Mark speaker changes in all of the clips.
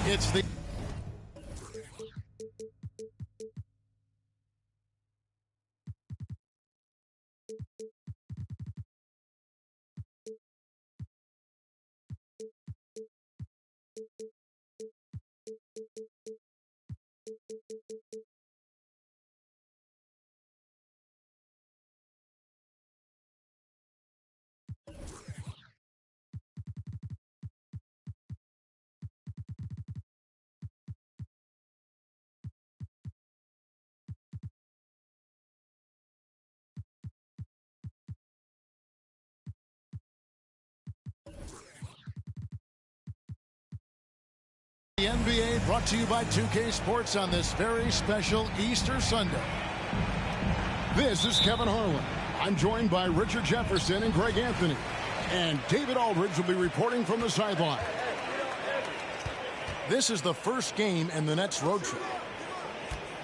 Speaker 1: It's the NBA brought to you by 2K Sports on this very special Easter Sunday. This is Kevin Harlan. I'm joined by Richard Jefferson and Greg Anthony. And David Aldridge will be reporting from the sideline. This is the first game in the Nets road trip.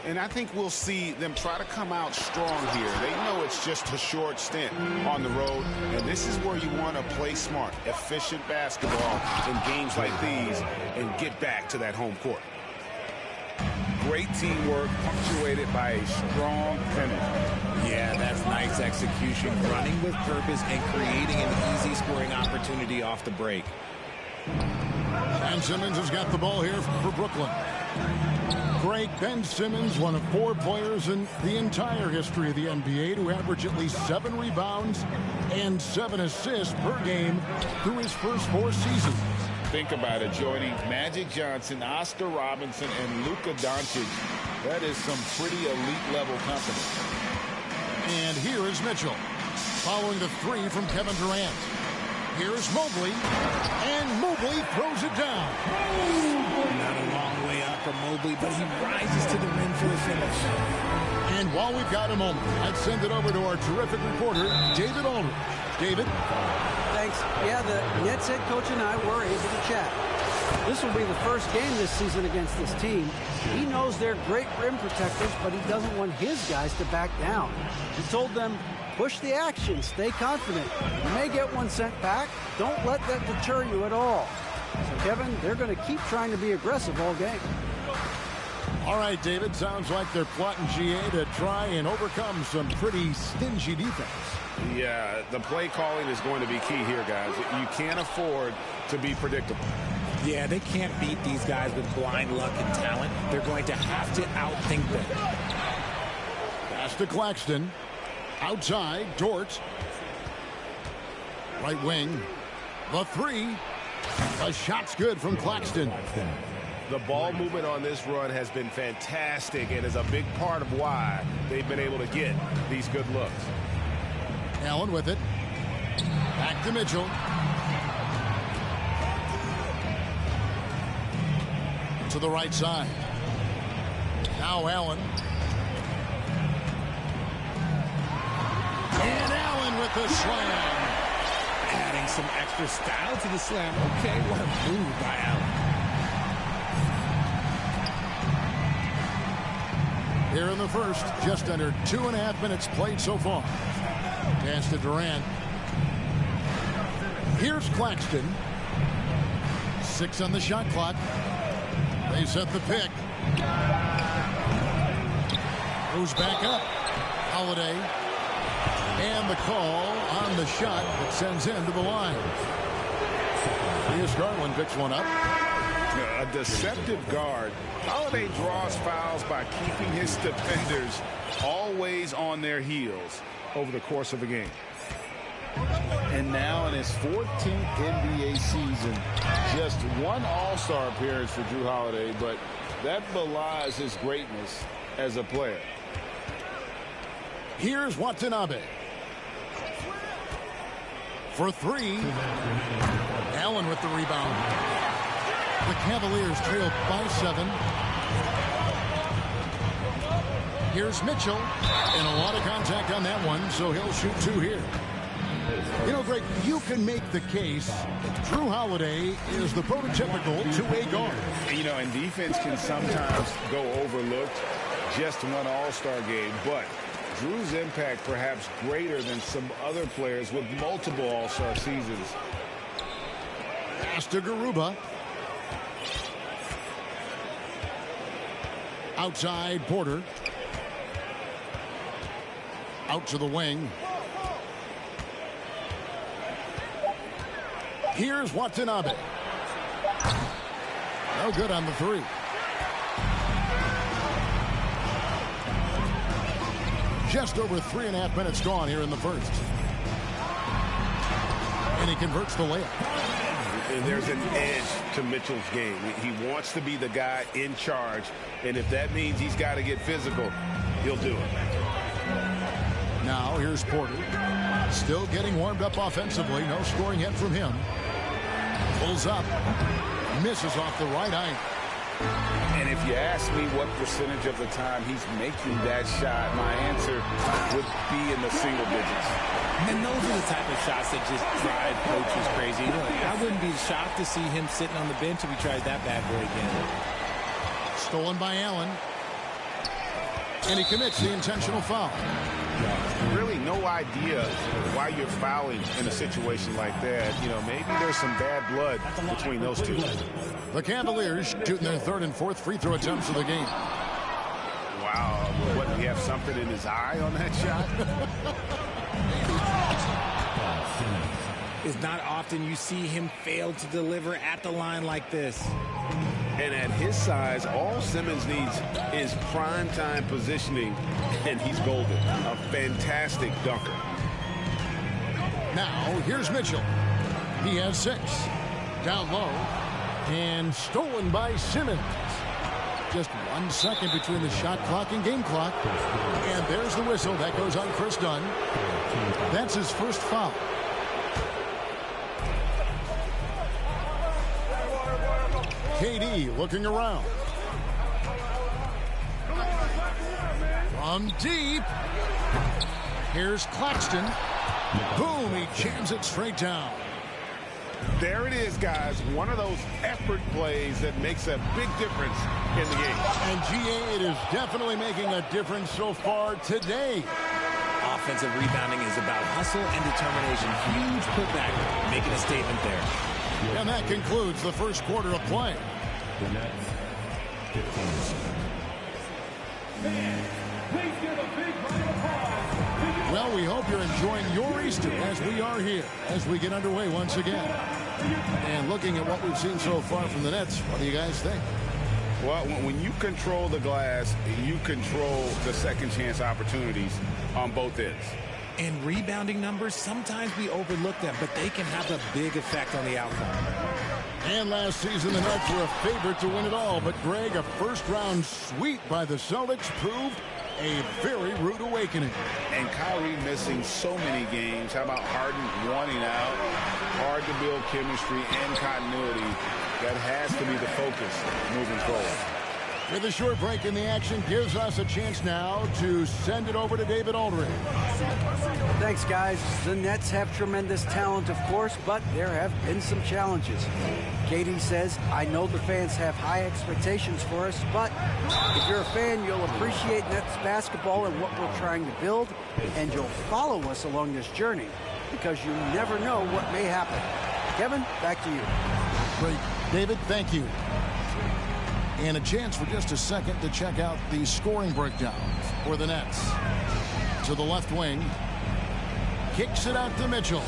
Speaker 2: And I think we'll see them try to come out strong here. They know it's just a short stint on the road, and this is where you want to play smart, efficient basketball in games like these and get back to that home court.
Speaker 3: Great teamwork punctuated by a strong finish.
Speaker 4: Yeah, that's nice execution, running with purpose and creating an easy scoring opportunity off the break.
Speaker 1: Ben Simmons has got the ball here for Brooklyn. Greg, Ben Simmons, one of 4 players in the entire history of the NBA to average at least 7 rebounds and 7 assists per game through his first 4 seasons.
Speaker 3: Think about it, joining Magic Johnson, Oscar Robinson, and Luka Doncic. That is some pretty elite-level company.
Speaker 1: And here is Mitchell, following the 3 from Kevin Durant. Here's Mobley, and Mobley throws it down.
Speaker 4: Not a long way up from Mobley, but he rises to the rim for the finish.
Speaker 1: And while we've got a moment, I'd send it over to our terrific reporter, David Aldridge. David?
Speaker 5: Thanks. Yeah, the Nets head coach and I were able to chat. This will be the first game this season against this team. He knows they're great rim protectors, but he doesn't want his guys to back down. He told them, push the action, stay confident. You may get one sent back. Don't let that deter you at all. So, Kevin, they're going to keep trying to be aggressive all game.
Speaker 1: All right, David, sounds like they're plotting GA to try and overcome some pretty stingy defense.
Speaker 2: Yeah, the play calling is going to be key here, guys. You can't afford to be predictable.
Speaker 4: Yeah, they can't beat these guys with blind luck and talent. They're going to have to outthink them.
Speaker 1: Pass to Claxton. Outside, Dort. Right wing. The 3. The shot's good from Claxton.
Speaker 2: The ball movement on this run has been fantastic and is a big part of why they've been able to get these good looks.
Speaker 1: Allen with it. Back to Mitchell. To the right side. Now Allen. And Allen with the slam.
Speaker 4: Adding some extra style to the slam. Okay, what a move by Allen.
Speaker 1: Here in the first, just under 2.5 minutes played so far. Pass to Durant. Here's Claxton. 6 on the shot clock. They set the pick. Goes back up. Holiday. And the call on the shot that sends him to the line. Here's Garland, picks one up.
Speaker 2: A deceptive guard. Holiday draws fouls by keeping his defenders always on their heels over the course of the game.
Speaker 3: And now in his 14th NBA season, just one All-Star appearance for Jrue Holiday, but that belies his greatness as a player.
Speaker 1: Here's Watanabe. For 3. Allen with the rebound. The Cavaliers trail by 7. Here's Mitchell. And a lot of contact on that one, so he'll shoot 2 here. You know, Greg, you can make the case Jrue Holiday is the prototypical 2-way guard.
Speaker 2: You know, and defense can sometimes go overlooked. Just one All-Star game, but Jrue's impact perhaps greater than some other players with multiple All-Star seasons.
Speaker 1: Pass to Garuba. Outside, Porter. Out to the wing. Here's Watanabe. No good on the three. Just over 3.5 minutes gone here in the first. And he converts the layup.
Speaker 2: And there's an edge to Mitchell's game. He wants to be the guy in charge. And if that means he's got to get physical, he'll do it.
Speaker 1: Now here's Porter. Still getting warmed up offensively. No scoring yet from him. Pulls up. Misses off the right eye.
Speaker 2: And if you ask me what percentage of the time he's making that shot, my answer would be in the single digits.
Speaker 4: And those are the type of shots that just drive coaches crazy. I wouldn't be shocked to see him sitting on the bench if he tries that bad boy again.
Speaker 1: Stolen by Allen. And he commits the intentional foul.
Speaker 2: Really no idea why you're fouling in a situation like that. You know, maybe there's some bad blood between those two.
Speaker 1: The Cavaliers shooting their third and fourth free throw attempts of the game.
Speaker 2: Wow. What, do you have something in his eye on that shot?
Speaker 4: It's not often you see him fail to deliver at the line like this.
Speaker 2: And at his size, all Simmons needs is prime-time positioning, and he's golden. A fantastic dunker.
Speaker 1: Now, here's Mitchell. He has 6. Down low. And stolen by Simmons. Just 1 second between the shot clock and game clock. And there's the whistle. That goes on Chris Dunn. That's his first foul. KD looking around. From deep. Here's Claxton. Boom, he jams it straight down.
Speaker 2: There it is, guys. One of those effort plays that makes a big difference in the game.
Speaker 1: And GA, it is definitely making a difference so far today.
Speaker 4: Offensive rebounding is about hustle and determination. Huge putback, making a statement there.
Speaker 1: And that concludes the first quarter of play. Well, we hope you're enjoying your Easter as we are here, as we get underway once again. And looking at what we've seen so far from the Nets, what do you guys think?
Speaker 2: Well, when you control the glass, you control the second chance opportunities on both ends.
Speaker 4: And rebounding numbers, sometimes we overlook them, but they can have a big effect on the outcome.
Speaker 1: And last season, the Nets were a favorite to win it all. But, Greg, a first-round sweep by the Celtics proved a very rude awakening.
Speaker 2: And Kyrie missing so many games. How about Harden wanting out? Hard to build chemistry and continuity. That has to be the focus moving forward.
Speaker 1: With a short break in the action, gives us a chance now to send it over to David Aldridge.
Speaker 5: Thanks, guys. The Nets have tremendous talent, of course, but there have been some challenges. KD says, I know the fans have high expectations for us, but if you're a fan, you'll appreciate Nets basketball and what we're trying to build, and you'll follow us along this journey because you never know what may happen. Kevin, back to you.
Speaker 1: Great. David, thank you. And a chance for just a second to check out the scoring breakdown for the Nets. To the left wing. Kicks it out to Mitchell.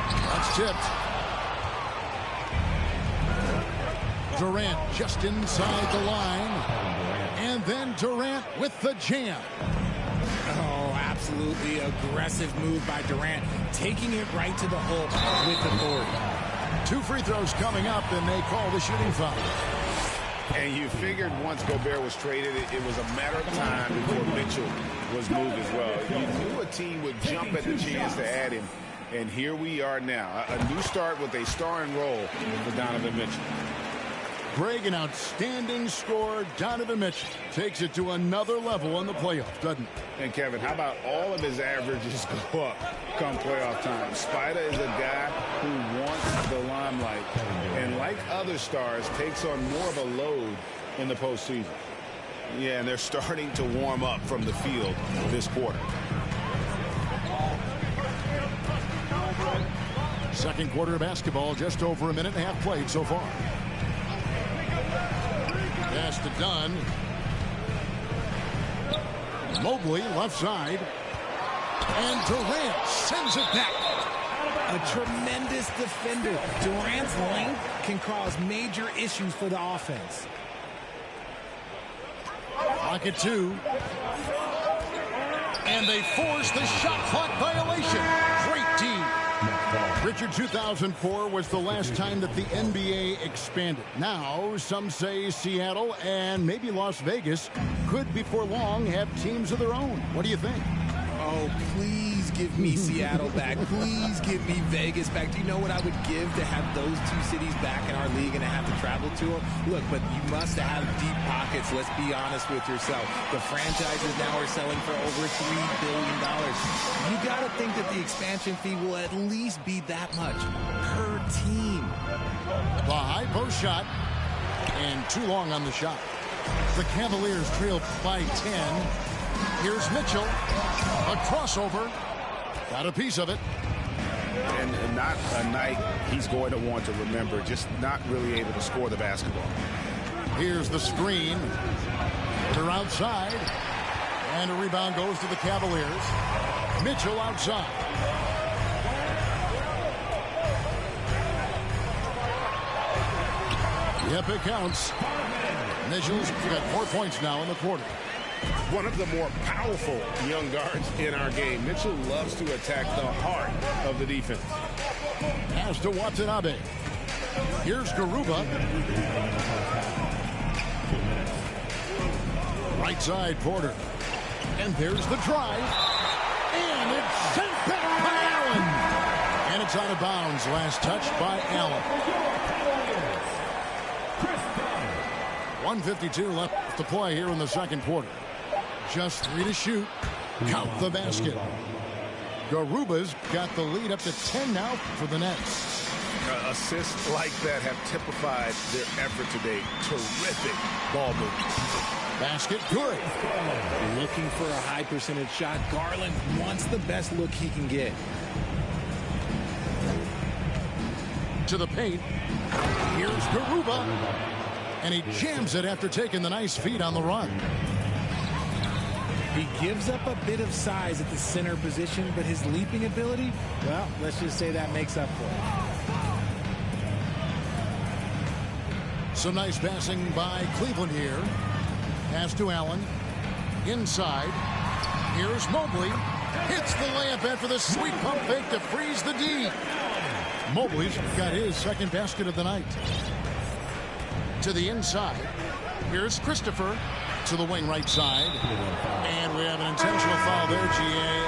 Speaker 1: That's tipped. Durant just inside the line. And then Durant with the jam.
Speaker 4: Oh, absolutely aggressive move by Durant, taking it right to the hole with authority.
Speaker 1: 2 free throws coming up, and they call the shooting foul.
Speaker 2: And you figured once Gobert was traded, it was a matter of time before Mitchell was moved as well. You knew a team would jump at the chance to add him. And here we are now. A new start with a starring role for Donovan Mitchell.
Speaker 1: Greg, an outstanding scorer. Donovan Mitchell takes it to another level in the playoffs, doesn't it?
Speaker 2: And Kevin, how about all of his averages go up come playoff time? Spider is a guy who wants the limelight, and like other stars, takes on more of a load in the postseason. Yeah, and they're starting to warm up from the field this quarter.
Speaker 1: Second quarter of basketball, just over a minute and a half played so far. Pass to Dunn. Mobley, left side. And Durant sends it back.
Speaker 4: A tremendous defender. Durant's length can cause major issues for the offense.
Speaker 1: Pocket 2. And they force the shot clock violation. Great D. Richard, 2004 was the last time that the NBA expanded. Now, some say Seattle and maybe Las Vegas could before long have teams of their own. What do you think?
Speaker 4: Oh, please give me Seattle back. Please give me Vegas back. Do you know what I would give to have those two cities back in our league and to have to travel to them? Look, but you must have deep pockets. Let's be honest with yourself. The franchises now are selling for over $3 billion. You got to think that the expansion fee will at least be that much per team.
Speaker 1: The high post shot. And too long on the shot. The Cavaliers trail by 10. Here's Mitchell. A crossover. Got a piece of it.
Speaker 2: And not a night he's going to want to remember. Just not really able to score the basketball.
Speaker 1: Here's the screen. They're outside. And a rebound goes to the Cavaliers. Mitchell outside. Yep, it counts. Mitchell's got 4 points now in the quarter.
Speaker 2: One of the more powerful young guards in our game. Mitchell loves to attack the heart of the defense.
Speaker 1: Pass to Watanabe. Here's Garuba. Right side, Porter. And there's the drive. And it's sent back by Allen. And it's out of bounds. Last touch by Allen. 1:52 left to play here in the second quarter. Just 3 to shoot. Count the basket. Garuba's got the lead up to 10 now for the Nets.
Speaker 2: Assists like that have typified their effort today. Terrific ball movement.
Speaker 1: Basket good.
Speaker 4: Looking for a high percentage shot. Garland wants the best look he can get.
Speaker 1: To the paint. Here's Garuba. And he jams it after taking the nice feed on the run.
Speaker 4: He gives up a bit of size at the center position, but his leaping ability, well, let's just say that makes up for it.
Speaker 1: Some nice passing by Cleveland here. Pass to Allen. Inside. Here's Mobley. Hits the layup after the sweet pump fake to freeze the D. Mobley's got his second basket of the night. To the inside. Here's Christopher. To the wing right side. And we have an intentional foul there, G.A.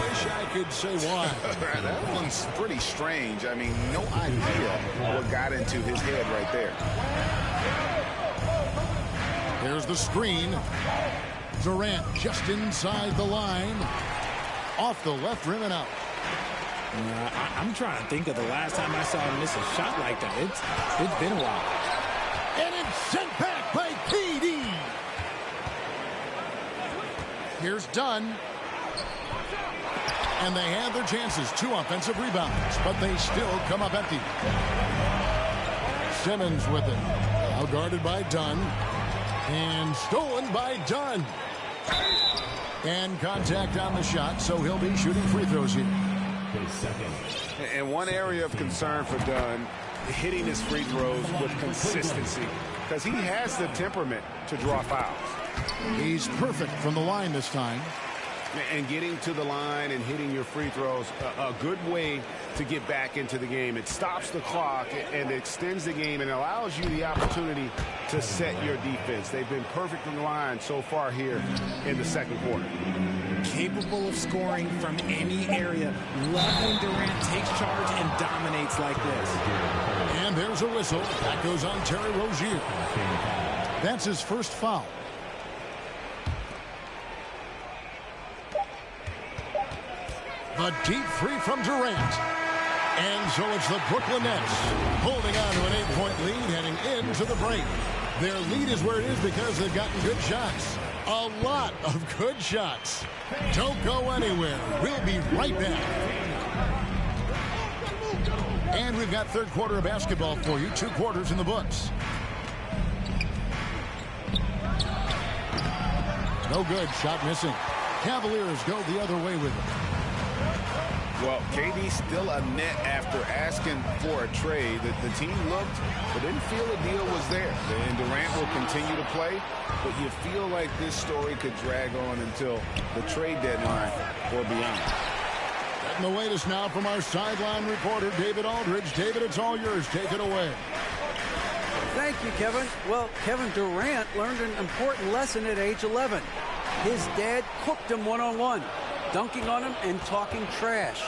Speaker 1: Wish I could say why.
Speaker 2: That one's pretty strange. I mean, no idea what got into his head right there.
Speaker 1: There's the screen. Durant just inside the line. Off the left rim and out.
Speaker 4: I'm trying to think of the last time I saw him miss a shot like that. It's been a while.
Speaker 1: And it's sent back by PD. Here's Dunn. And they have their chances. 2 offensive rebounds, but they still come up empty. Simmons with it. Now guarded by Dunn. And stolen by Dunn. And contact on the shot, so he'll be shooting free throws here.
Speaker 2: And one area of concern for Dunn, hitting his free throws with consistency, because he has the temperament to draw fouls.
Speaker 1: He's perfect from the line this time.
Speaker 2: And getting to the line and hitting your free throws, a good way to get back into the game. It stops the clock and extends the game and allows you the opportunity to set your defense. They've been perfect from the line so far here in the second quarter.
Speaker 4: Capable of scoring from any area. Love when Durant takes charge and dominates like this.
Speaker 1: And there's a whistle. That goes on Terry Rozier. That's his first foul. A deep three from Durant. And so it's the Brooklyn Nets holding on to an 8-point lead heading into the break. Their lead is where it is because they've gotten good shots. A lot of good shots. Don't go anywhere. We'll be right back. And we've got third quarter of basketball for you. 2 quarters in the books. No good. Shot missing. Cavaliers go the other way with it.
Speaker 2: Well, KD still a net after asking for a trade. The team looked but didn't feel a deal was there. And Durant will continue to play, but you feel like this story could drag on until the trade deadline or beyond.
Speaker 1: Getting the latest now from our sideline reporter, David Aldridge. David, it's all yours. Take it away.
Speaker 5: Thank you, Kevin. Well, Kevin Durant learned an important lesson at age 11. His dad cooked him one-on-one, dunking on him and talking trash.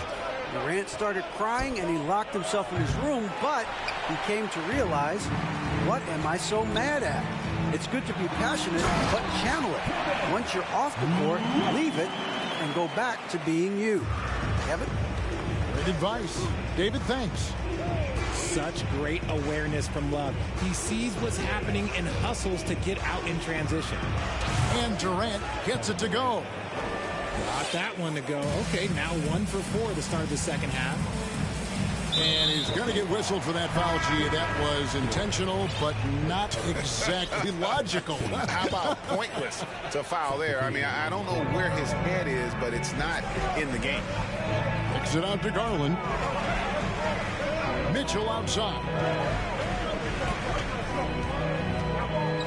Speaker 5: Durant started crying and he locked himself in his room, but he came to realize, what am I so mad at? It's good to be passionate, but channel it. Once you're off the court, leave it and go back to being you. Kevin?
Speaker 1: Great advice. David, thanks.
Speaker 4: Such great awareness from Love. He sees what's happening and hustles to get out in transition.
Speaker 1: And Durant gets it to go.
Speaker 4: Got that one to go. Okay, now 1 for 4 to start the second half.
Speaker 1: And he's going to get whistled for that foul, G. That was intentional, but not exactly logical.
Speaker 2: How about pointless to foul there? I mean, I don't know where his head is, but it's not in the game.
Speaker 1: Kicks it out to Garland. Mitchell outside.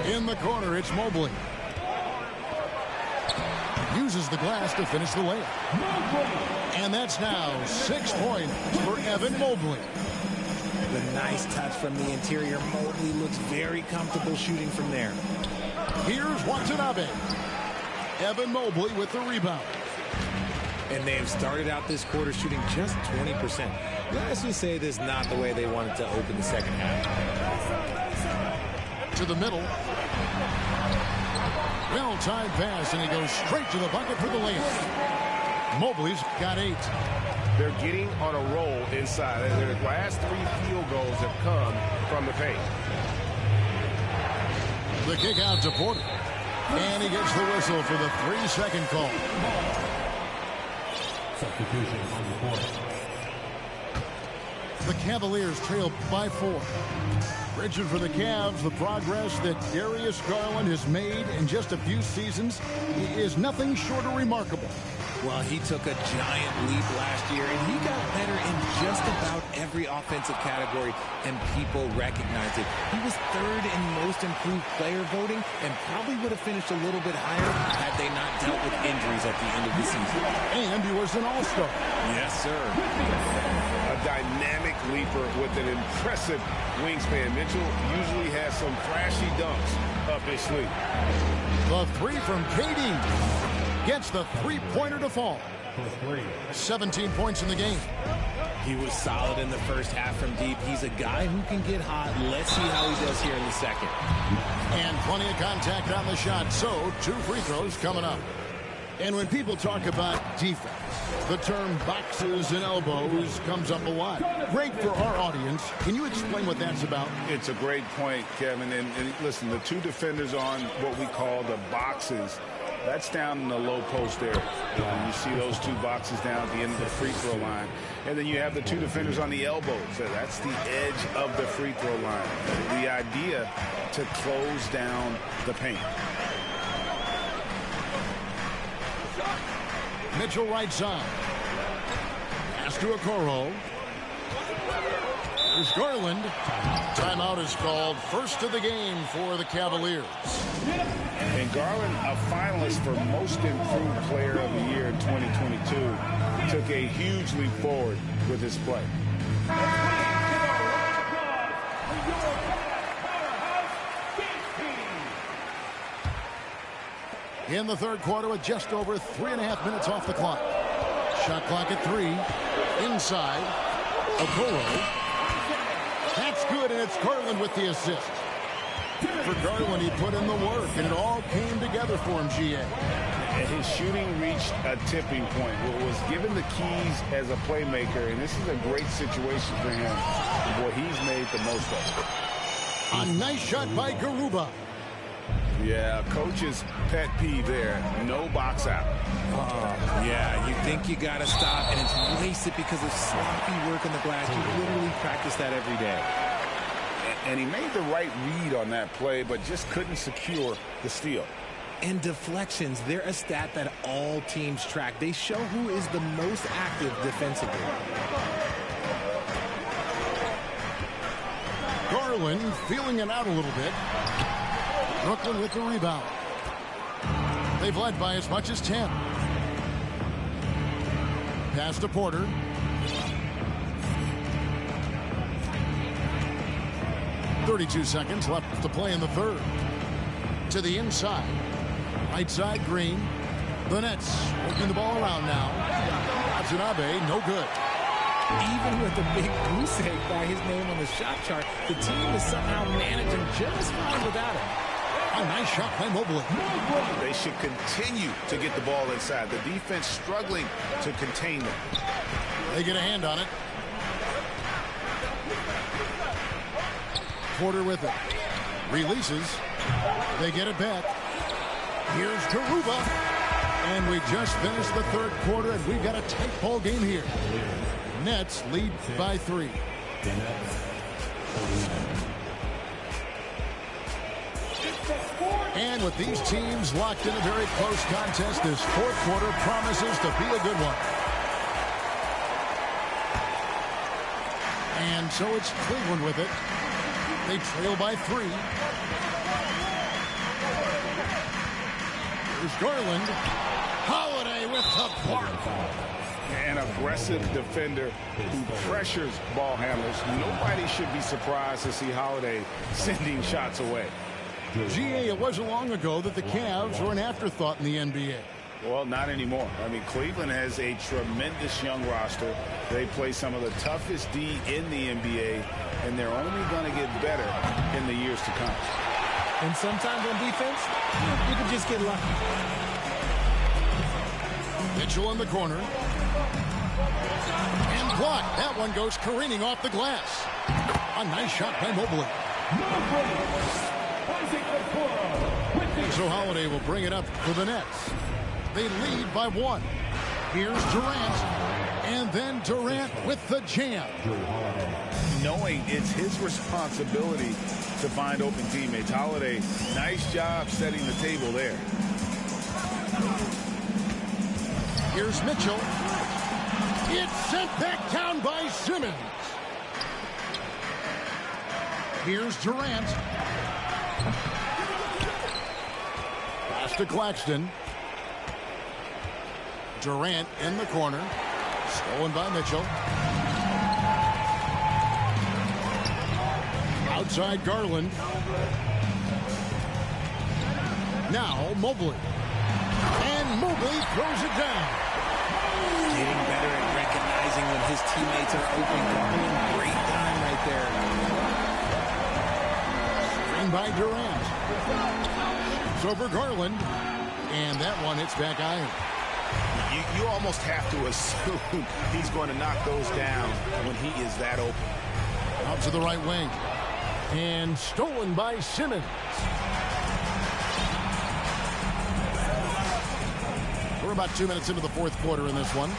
Speaker 1: In the corner, it's Mobley. Uses the glass to finish the layup. And that's now 6 points for Evan Mobley.
Speaker 4: The nice touch from the interior. Mobley looks very comfortable shooting from there.
Speaker 1: Here's Watanabe. Evan Mobley with the rebound.
Speaker 4: And they have started out this quarter shooting just 20%. Let's just say this is not the way they wanted to open the second half.
Speaker 1: To the middle. Well-timed pass, and he goes straight to the bucket for the layup. Mobley's got 8.
Speaker 2: They're getting on a roll inside. Their last 3 field goals have come from the paint.
Speaker 1: The kick out to Porter. And he gets the whistle for the 3-second call.
Speaker 6: Substitution on the court.
Speaker 1: The Cavaliers trail by 4. Richard, for the Cavs, the progress that Darius Garland has made in just a few seasons is nothing short of remarkable.
Speaker 4: Well, he took a giant leap last year, and he got better in just about every offensive category, and people recognized it. He was 3rd in most improved player voting, and probably would have finished a little bit higher had they not dealt with injuries at the end of the season.
Speaker 1: And he was an all-star.
Speaker 4: Yes, sir.
Speaker 2: A dynamic leaper with an impressive wingspan. Mitchell usually has some flashy dunks up his sleeve.
Speaker 1: The 3 from KD. Gets the 3-pointer to fall. 17 points in the game.
Speaker 4: He was solid in the first half from deep. He's a guy who can get hot. Let's see how he does here in the second.
Speaker 1: And plenty of contact on the shot. So 2 free throws coming up. And when people talk about defense, the term boxes and elbows comes up a lot. Great for our audience. Can you explain what that's about?
Speaker 2: It's a great point, Kevin. And listen, the 2 defenders on what we call the boxes, that's down in the low post area. You see those 2 boxes down at the end of the free throw line. And then you have the 2 defenders on the elbows. So that's the edge of the free throw line. The idea to close down the paint.
Speaker 1: Mitchell right side. Pass to Okoro. Here's Garland. Timeout is called. First of the game for the Cavaliers.
Speaker 2: And Garland, a finalist for Most Improved Player of the Year in 2022, took a huge leap forward with his play.
Speaker 1: In the third quarter with just over 3.5 minutes off the clock. Shot clock at 3. Inside. Okoro. That's good, and it's Garland with the assist. For Garland, he put in the work, and it all came together for him, GA.
Speaker 2: And his shooting reached a tipping point. Was given the keys as a playmaker, and this is a great situation for him. Boy, he's made the most of it.
Speaker 1: A nice shot by Garuba.
Speaker 2: Yeah, coach's pet peeve there. No box out.
Speaker 4: Yeah, you think you got to stop, and it's wasted because of sloppy work on the glass. You literally practice that every day.
Speaker 2: And he made the right read on that play, but just couldn't secure the steal.
Speaker 4: And deflections, they're a stat that all teams track. They show who is the most active defensively.
Speaker 1: Garland feeling it out a little bit. Brooklyn with the rebound. They've led by as much as 10. Pass to Porter. .32 seconds left to play in the third. To the inside. Right side, Green. The Nets working the ball around now. Watanabe, no good.
Speaker 4: Even with a big goose egg by his name on the shot chart, the team is somehow managing just fine without him.
Speaker 1: A nice shot by Mobley.
Speaker 2: They should continue to get the ball inside. The defense struggling to contain them.
Speaker 1: They get a hand on it. Porter with it. Releases. They get it back. Here's Garuba. And we just finished the third quarter, and we've got a tight ball game here. Nets lead by 3. And with these teams locked in a very close contest, this fourth quarter promises to be a good one. And so it's Cleveland with it. They trail by 3. Here's Garland. Holiday with the block.
Speaker 2: An aggressive defender who pressures ball handlers. Nobody should be surprised to see Holiday sending shots away.
Speaker 1: GA, it wasn't long ago that the Cavs were an afterthought in the NBA.
Speaker 2: Well, not anymore. I mean, Cleveland has a tremendous young roster. They play some of the toughest D in the NBA, and they're only going to get better in the years to come.
Speaker 4: And sometimes on defense, you can just get lucky.
Speaker 1: Mitchell in the corner. And blocked. That one goes careening off the glass. A nice shot by Mobley. So Holiday will bring it up for the Nets. They lead by 1. Here's Durant. And then Durant with the jam.
Speaker 2: Knowing it's his responsibility to find open teammates. Holiday, nice job setting the table there.
Speaker 1: Here's Mitchell. It's sent back down by Simmons. Here's Durant. Pass to Claxton. Durant in the corner. Stolen by Mitchell. Outside Garland. Now Mobley. And Mobley throws it down.
Speaker 4: Getting better at recognizing when his teammates are open. Garland, great time right there.
Speaker 1: Screen by Durant. It's over Garland. And that one hits back iron.
Speaker 2: You almost have to assume he's going to knock those down when he is that open.
Speaker 1: Out to the right wing. And stolen by Simmons. We're about 2 minutes into the fourth quarter in this one.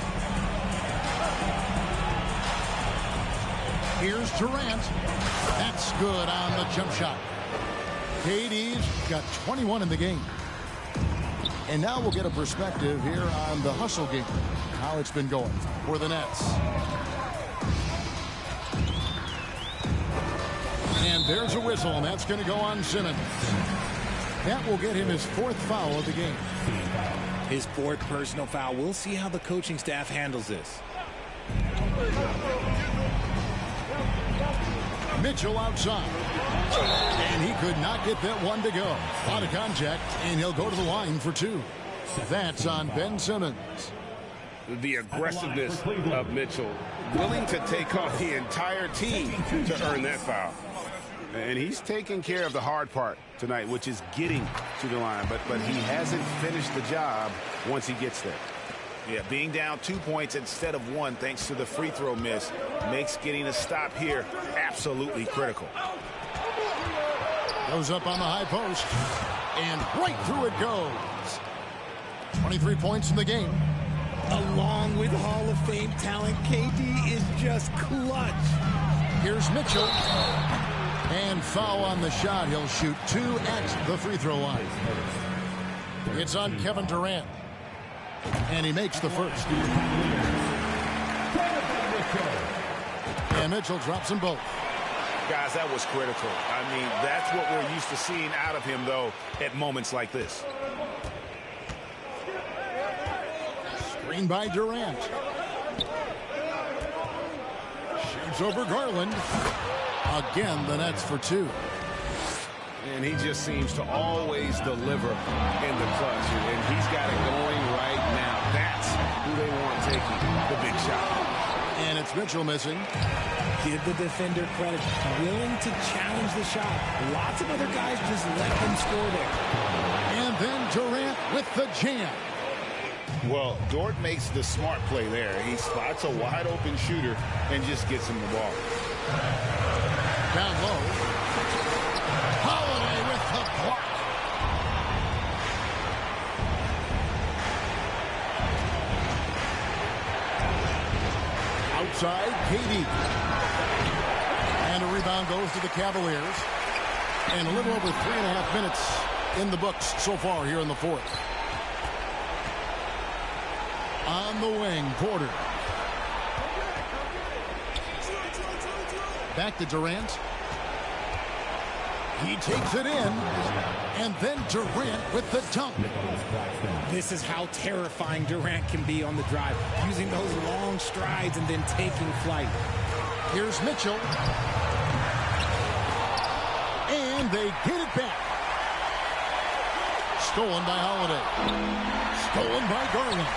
Speaker 1: Here's Durant. That's good on the jump shot. KD's got 21 in the game. And now we'll get a perspective here on the hustle game, how it's been going for the Nets. And there's a whistle, and that's going to go on Simmons. That will get him his 4th foul of the game.
Speaker 4: His 4th personal foul. We'll see how the coaching staff handles this.
Speaker 1: Mitchell outside. And he could not get that one to go. A lot of contact, and he'll go to the line for 2. That's on Ben Simmons.
Speaker 2: The aggressiveness of Mitchell, willing to take off the entire team to earn that foul. And he's taking care of the hard part tonight, which is getting to the line. But he hasn't finished the job once he gets there. Yeah, being down 2 points instead of 1 thanks to the free throw miss makes getting a stop here absolutely critical.
Speaker 1: Goes up on the high post. And right through it goes. 23 points in the game.
Speaker 4: Along with Hall of Fame talent, KD is just clutch.
Speaker 1: Here's Mitchell. And foul on the shot. He'll shoot 2 at the free throw line. It's on Kevin Durant. And he makes the first. And Mitchell drops them both.
Speaker 2: Guys, that was critical. I mean, that's what we're used to seeing out of him, though, at moments like this.
Speaker 1: Screen by Durant. Shoots over Garland. Again, the Nets for two.
Speaker 2: And he just seems to always deliver in the clutch. And he's got it going right now. That's who they want taking the big shot.
Speaker 1: And it's Mitchell missing.
Speaker 4: Give the defender credit. Willing to challenge the shot. Lots of other guys just let them score there.
Speaker 1: And then Durant with the jam.
Speaker 2: Well, Dort makes the smart play there. He spots a wide open shooter and just gets him the ball.
Speaker 1: Down low. Holiday with the block. Outside, KD. And a rebound goes to the Cavaliers. And a little over 3.5 minutes in the books so far here in the fourth. On the wing, Porter. Back to Durant. He takes it in. And then Durant with the dunk.
Speaker 4: This is how terrifying Durant can be on the drive. Using those long strides and then taking flight.
Speaker 1: Here's Mitchell. And they get it back. Stolen by Holiday. Stolen by Garland.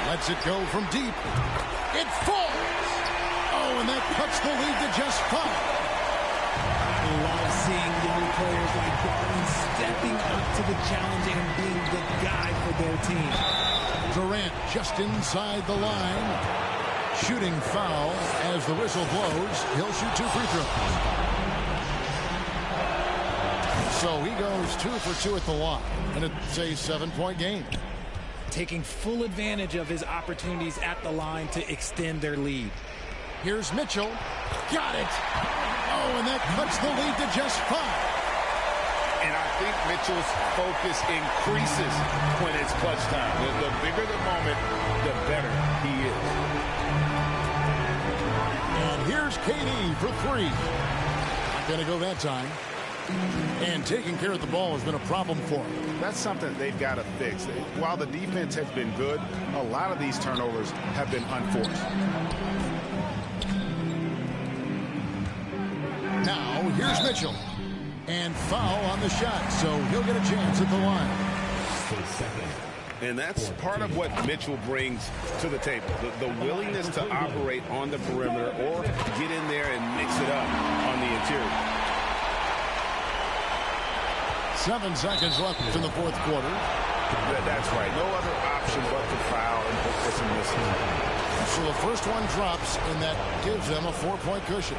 Speaker 1: Lets it go from deep. It falls. Oh, and that cuts the lead to just 5.
Speaker 4: Love seeing young players like Garland stepping up to the challenge and being the guy for their team.
Speaker 1: Durant just inside the line. Shooting foul as the whistle blows. He'll shoot 2 free throws. So he goes 2 for 2 at the line. And it's a 7-point game.
Speaker 4: Taking full advantage of his opportunities at the line to extend their lead.
Speaker 1: Here's Mitchell. Got it. Oh, and that cuts the lead to just 5.
Speaker 2: And I think Mitchell's focus increases when it's clutch time. The bigger the moment, the better he is.
Speaker 1: And here's KD for 3. Not going to go that time. And taking care of the ball has been a problem for him.
Speaker 2: That's something they've got to fix. While the defense has been good, a lot of these turnovers have been unforced.
Speaker 1: Now, here's Mitchell. And foul on the shot, so he'll get a chance at the line.
Speaker 2: And that's part of what Mitchell brings to the table. The willingness to operate on the perimeter or get in there and mix it up on the interior.
Speaker 1: 7 seconds left in the fourth quarter.
Speaker 2: That's right. No other option but to foul and put some misses.
Speaker 1: So the first one drops, and that gives them a 4-point cushion.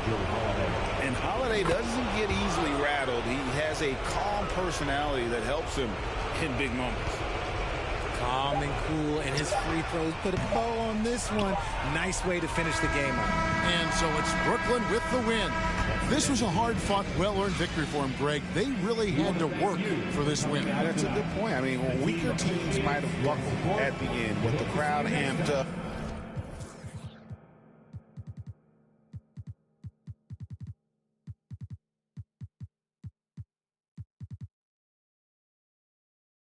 Speaker 2: And Holiday doesn't get easily rattled. He has a calm personality that helps him in big moments.
Speaker 4: Calm and cool, and his free throws put a bow on this one. Nice way to finish the game up.
Speaker 1: And so it's Brooklyn with the win. This was a hard-fought, well-earned victory for him, Greg. They really had to work for this win.
Speaker 2: That's a good point. I mean, weaker teams might have buckled at the end, but the crowd amped up